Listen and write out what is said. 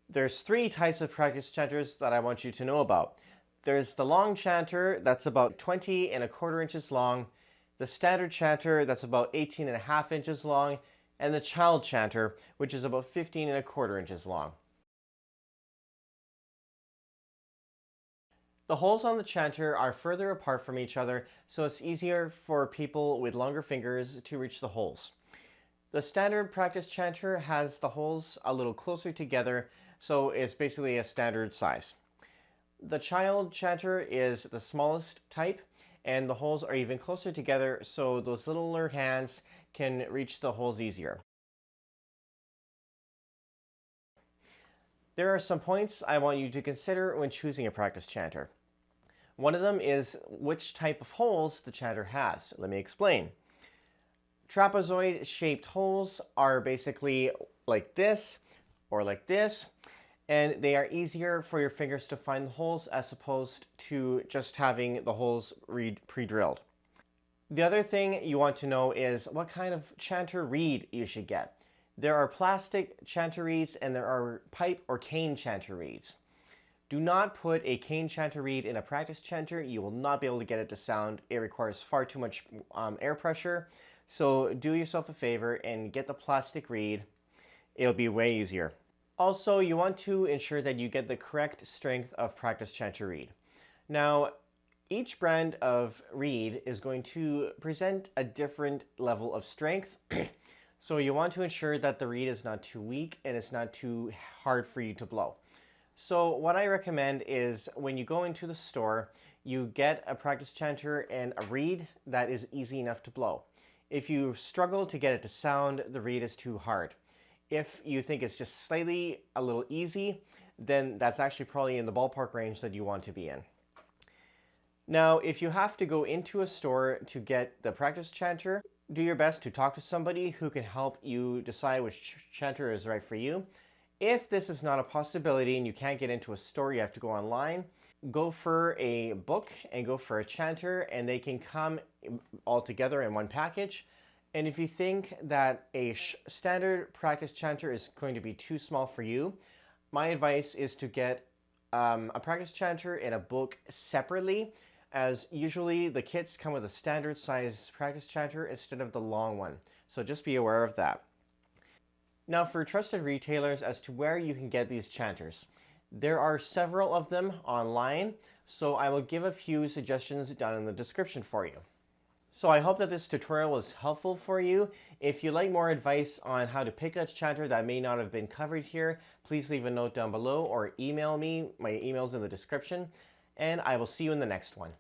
There's three types of practice chanters that I want you to know about. There's the long chanter that's about 20 1/4 inches long, the standard chanter that's about 18 1/2 inches long, and the child chanter, which is about 15 1/4 inches long. The holes on the chanter are further apart from each other, so it's easier for people with longer fingers to reach the holes. The standard practice chanter has the holes a little closer together, so it's basically a standard size. The child chanter is the smallest type, and the holes are even closer together, so those littler hands can reach the holes easier. There are some points I want you to consider when choosing a practice chanter. One of them is which type of holes the chanter has. Let me explain. Trapezoid-shaped holes are basically like this or like this, and they are easier for your fingers to find the holes as opposed to just having the holes pre-drilled. The other thing you want to know is what kind of chanter reed you should get. There are plastic chanter reeds and there are pipe or cane chanter reeds. Do not put a cane chanter reed in a practice chanter. You will not be able to get it to sound. It requires far too much air pressure. So do yourself a favor and get the plastic reed. It'll be way easier. Also, you want to ensure that you get the correct strength of practice chanter reed. Now, each brand of reed is going to present a different level of strength. So you want to ensure that the reed is not too weak and it's not too hard for you to blow. So what I recommend is when you go into the store, you get a practice chanter and a reed that is easy enough to blow. If you struggle to get it to sound, the reed is too hard. If you think it's just slightly a little easy, then that's actually probably in the ballpark range that you want to be in. Now, if you have to go into a store to get the practice chanter, do your best to talk to somebody who can help you decide which chanter is right for you. If this is not a possibility and you can't get into a store, you have to go online, go for a book and go for a chanter, and they can come all together in one package. And if you think that a standard practice chanter is going to be too small for you, my advice is to get a practice chanter and a book separately, as usually the kits come with a standard size practice chanter instead of the long one. So just be aware of that. Now, for trusted retailers as to where you can get these chanters, there are several of them online, so I will give a few suggestions down in the description for you. So I hope that this tutorial was helpful for you. If you'd like more advice on how to pick a chanter that may not have been covered here, please leave a note down below or email me. My email's in the description, and I will see you in the next one.